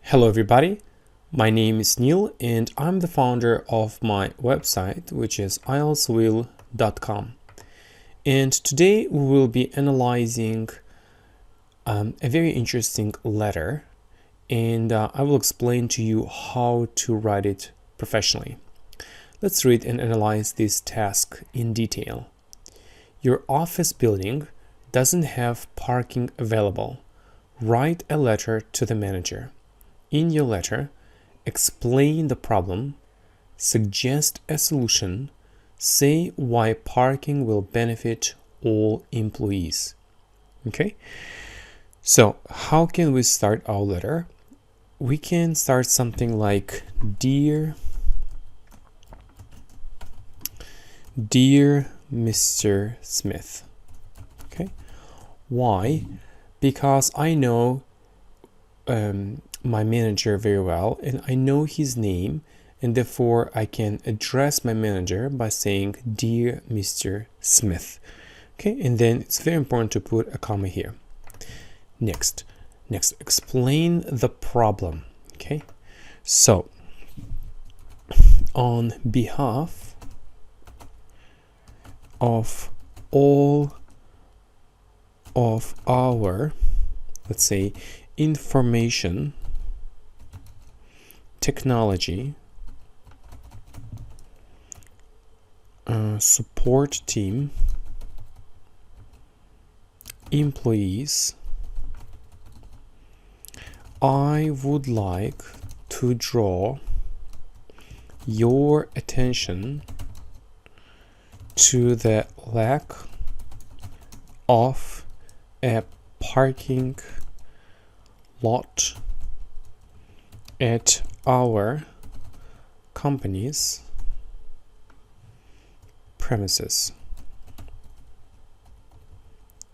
Hello everybody, my name is Neil and I'm the founder of my website, which is IELTSwheel.com. And today we will be analyzing a very interesting letter, and I will explain to you how to write it professionally. Let's read and analyze this task in detail. Your office building doesn't have parking available. Write a letter to the manager. In your letter, explain the problem, suggest a solution, say why parking will benefit all employees. Okay? So, how can we start our letter? We can start something like, Dear Mr. Smith. Okay? Why? Because I know my manager very well and I know his name, and therefore I can address my manager by saying Dear Mr. Smith. Okay, and then it's very important to put a comma here. Next, explain the problem. Okay, so on behalf of all of our, let's say, information technology support team employees, I would like to draw your attention to the lack of a parking lot at our company's premises.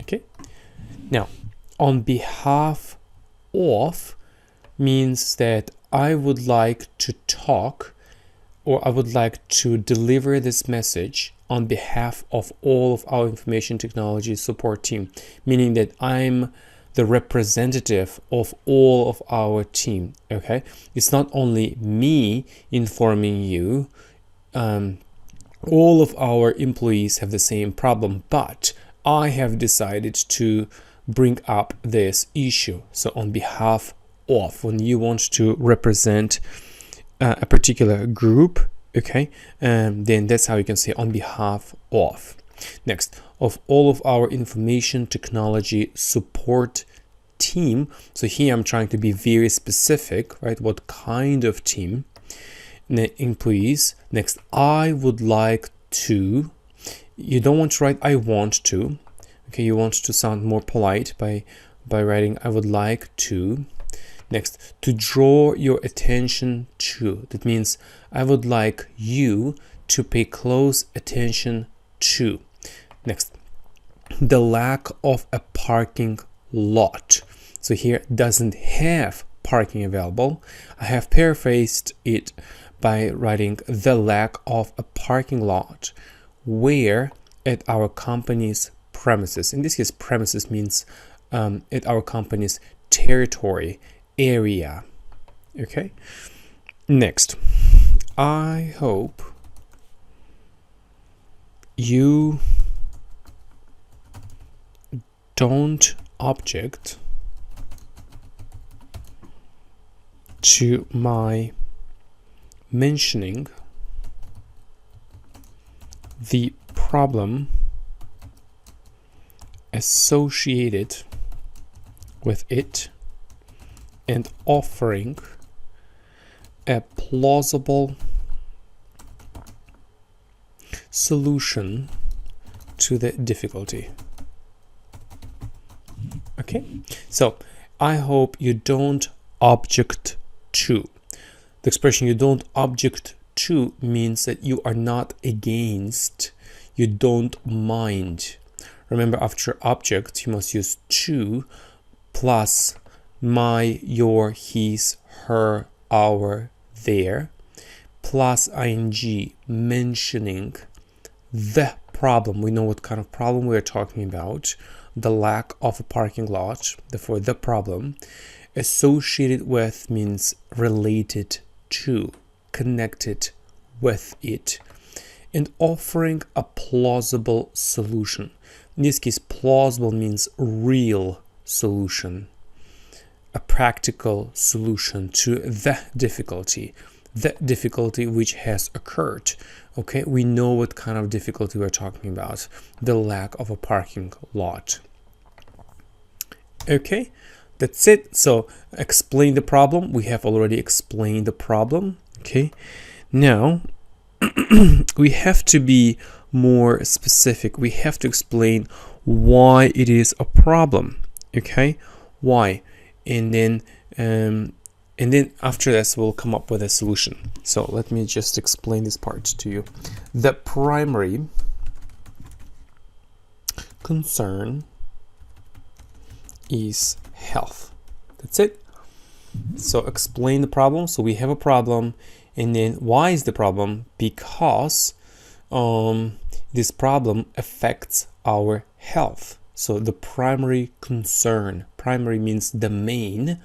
Okay, now on behalf of means that I would like to talk, or I would like to deliver this message on behalf of all of our information technology support team, meaning that I'm the representative of all of our team. Okay, it's not only me informing you, all of our employees have the same problem, but I have decided to bring up this issue. So on behalf of, when you want to represent a particular group, okay, then that's how you can say on behalf of. Next, of all of our information technology support team. So here I'm trying to be very specific, right? What kind of team? Employees. Next, I would like to. You don't want to write I want to. Okay, you want to sound more polite by writing I would like to. Next, to draw your attention to. That means I would like you to pay close attention to. Next, the lack of a parking lot. So here doesn't have parking available. I have paraphrased it by writing the lack of a parking lot where at our company's premises. In this case, premises means at our company's territory, area. Okay. Next, I hope you don't object to my mentioning the problem associated with it and offering a plausible solution to the difficulty. Okay, so I hope you don't object to. The expression you don't object to means that you are not against, you don't mind. Remember, after object, you must use to plus my, your, his, her, our, their, plus ing, mentioning the problem. We know what kind of problem we're talking about. The lack of a parking lot, therefore the problem. Associated with means related to, connected with it. And offering a plausible solution. In this case, plausible means real solution, a practical solution to the difficulty which has occurred. Okay, we know what kind of difficulty we're talking about, the lack of a parking lot. Okay, that's it. So explain the problem. We have already explained the problem. Okay, now we have to be more specific. We have to explain why it is a problem. Okay, why, and then after this we'll come up with a solution. So let me just explain this part to you. The primary concern is health. That's it. So explain the problem. So we have a problem, and then why is the problem? Because this problem affects our health. So the primary concern, primary means the main,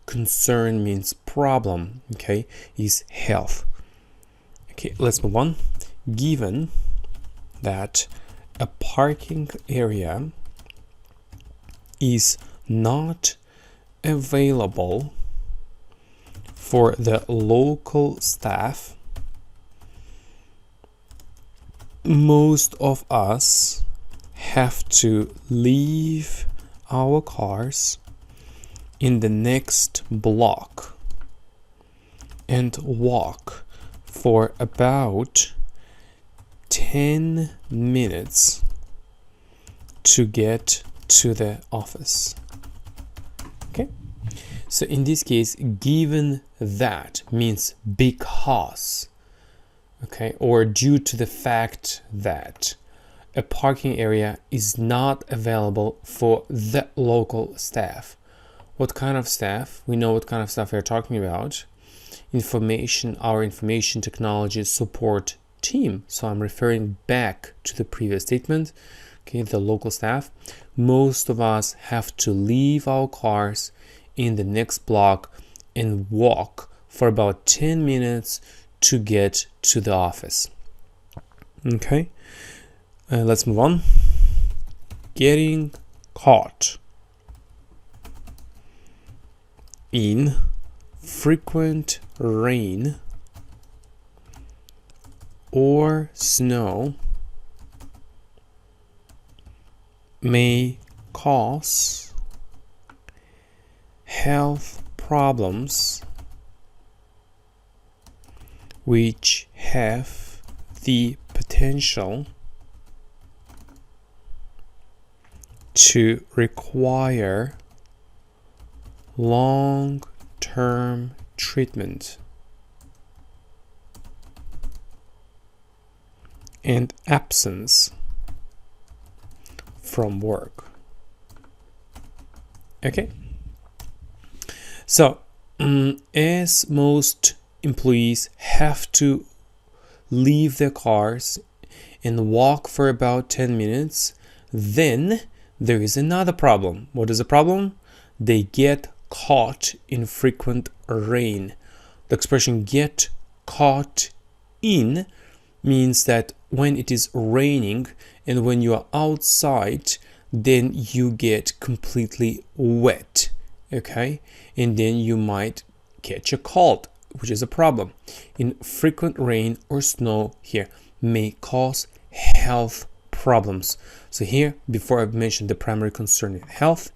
concern means problem, okay, is health. Okay, let's move on. Given that a parking area is not available for the local staff, most of us have to leave our cars in the next block and walk for about 10 minutes to get to the office. Okay, so in this case, given that means because, okay, or due to the fact that a parking area is not available for the local staff. What kind of staff? We know what kind of staff we're talking about. Our information technology support team. So I'm referring back to the previous statement. Okay, the local staff. Most of us have to leave our cars in the next block and walk for about 10 minutes to get to the office. Okay, let's move on. Getting caught in frequent rain or snow may cause health problems which have the potential to require long-term treatment and absence from work. Okay, so as most employees have to leave their cars and walk for about 10 minutes, then there is another problem. What is the problem? They get caught in frequent rain. The expression get caught in means that when it is raining and when you are outside, then you get completely wet, okay? And then you might catch a cold, which is a problem. In frequent rain or snow here may cause health problems. So here, before I've mentioned the primary concern in health,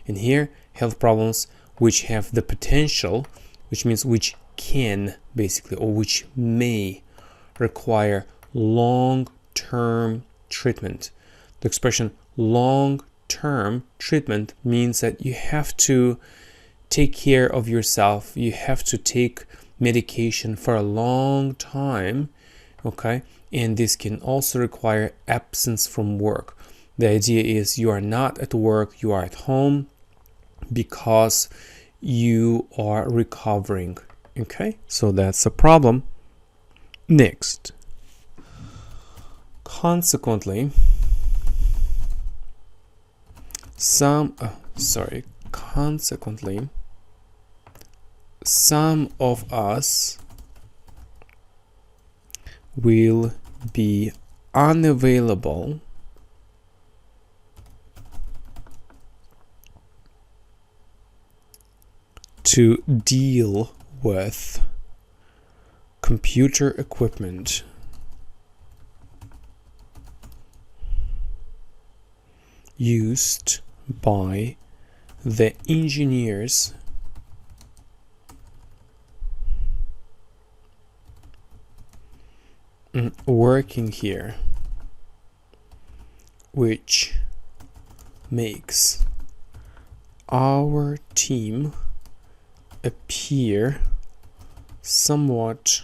and here health problems which have the potential, which means which can basically, or which may require long-term treatment. The expression long-term treatment means that you have to take care of yourself. You have to take medication for a long time, okay? And this can also require absence from work. The idea is you are not at work, you are at home because you are recovering, okay? So that's a problem. Next. Consequently, some of us will be unavailable to deal with computer equipment used by the engineers working here, which makes our team appear somewhat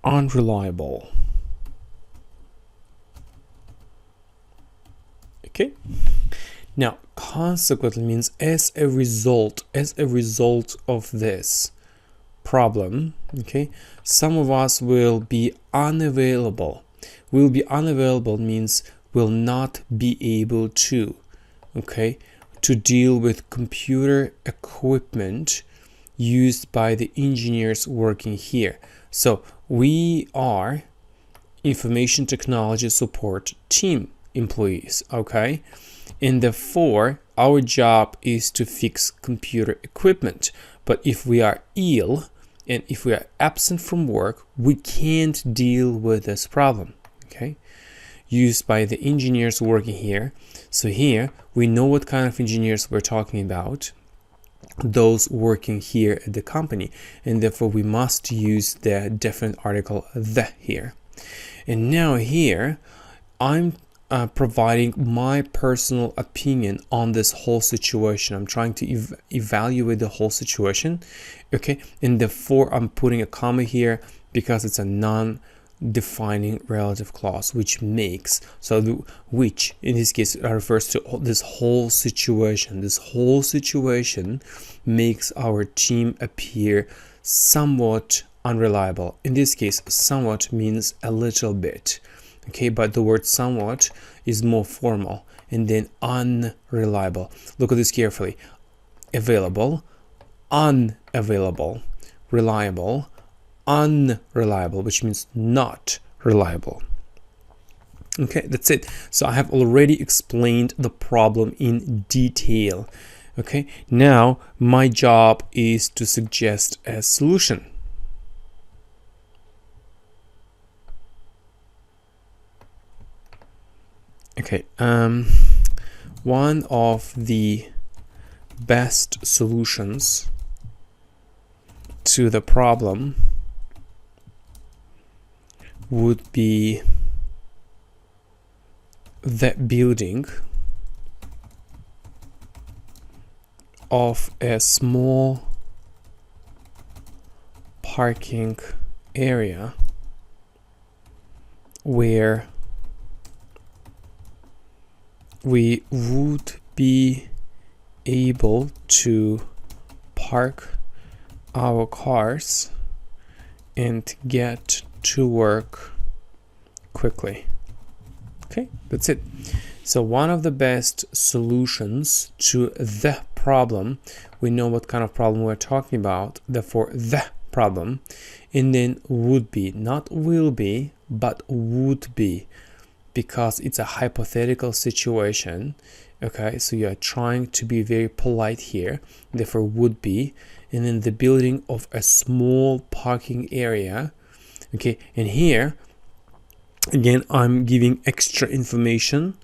unreliable. Okay, now consequently means as a result of this problem, okay, some of us will be unavailable. Will be unavailable means will not be able to, okay, to deal with computer equipment used by the engineers working here. So we are information technology support team employees, okay, and therefore our job is to fix computer equipment. But if we are ill and if we are absent from work, we can't deal with this problem, okay, used by the engineers working here. So here we know what kind of engineers we're talking about, those working here at the company, and therefore we must use the definite article the here. And now here I'm providing my personal opinion on this whole situation. I'm trying to evaluate the whole situation, okay, and therefore I'm putting a comma here because it's a non-defining relative clause, which makes, so which in this case refers to this whole situation. This whole situation makes our team appear somewhat unreliable. In this case, somewhat means a little bit, okay, but the word somewhat is more formal, and then unreliable. Look at this carefully. Available, unavailable, reliable, unreliable, which means not reliable. Okay, that's it. So I have already explained the problem in detail. Okay, now my job is to suggest a solution. Okay, one of the best solutions to the problem would be the building of a small parking area where we would be able to park our cars and get to work quickly. Okay, that's it. So one of the best solutions to the problem, we know what kind of problem we're talking about, therefore the problem, and then would be, not will be, but would be, because it's a hypothetical situation. Okay, so you are trying to be very polite here, therefore would be, and then the building of a small parking area. Okay, and here again I'm giving extra information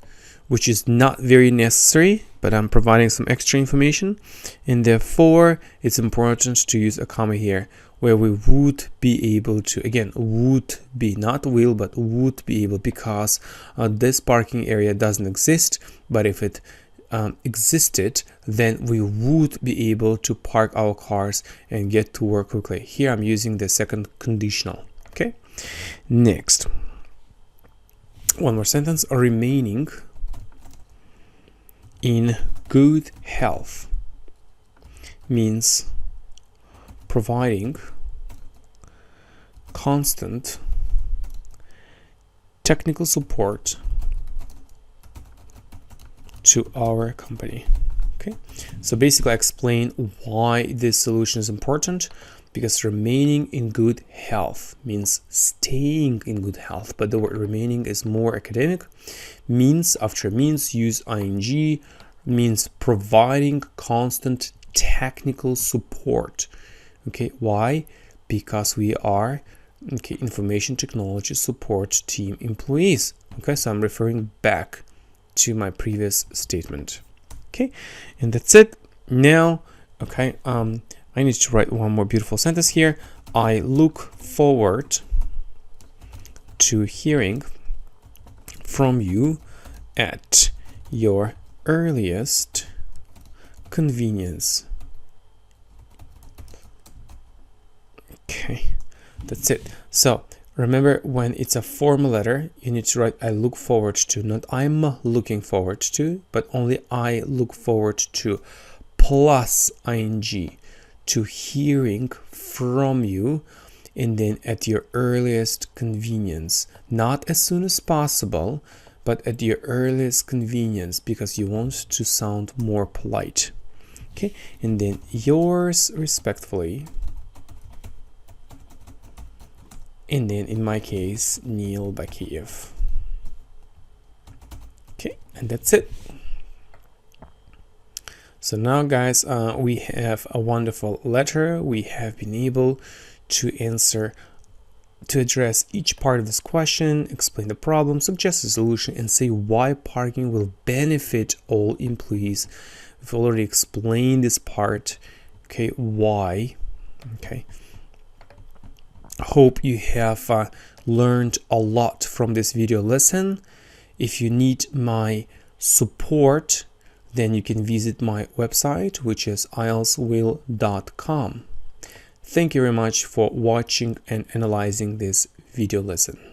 which is not very necessary, but I'm providing some extra information, and therefore it's important to use a comma here where we would be able to, again, would be, not will, but would be able, because this parking area doesn't exist, but if it existed, then we would be able to park our cars and get to work quickly. Here I'm using the second conditional. Okay, next, one more sentence. Remaining in good health means providing constant technical support to our company. Okay, so basically I explain why this solution is important, because remaining in good health means staying in good health, but the word remaining is more academic. Means, after means, use ing, means providing constant technical support. Okay, why? Because we are information technology support team employees. Okay, so I'm referring back to my previous statement. Okay, and that's it. Now, okay, I need to write one more beautiful sentence here. I look forward to hearing from you at your earliest convenience. Okay, that's it. So remember, when it's a formal letter, you need to write I look forward to, not I'm looking forward to, but only I look forward to plus ing, to hearing from you, and then at your earliest convenience, not as soon as possible, but at your earliest convenience, because you want to sound more polite. Okay, and then yours respectfully, and then in my case, Neil Bakiev. Okay, and that's it. So now, guys, we have a wonderful letter. We have been able to address each part of this question, explain the problem, suggest a solution, and say why parking will benefit all employees. We've already explained this part. Okay, why? Okay. Hope you have learned a lot from this video lesson. If you need my support, then you can visit my website, which is IELTSwill.com. Thank you very much for watching and analyzing this video lesson.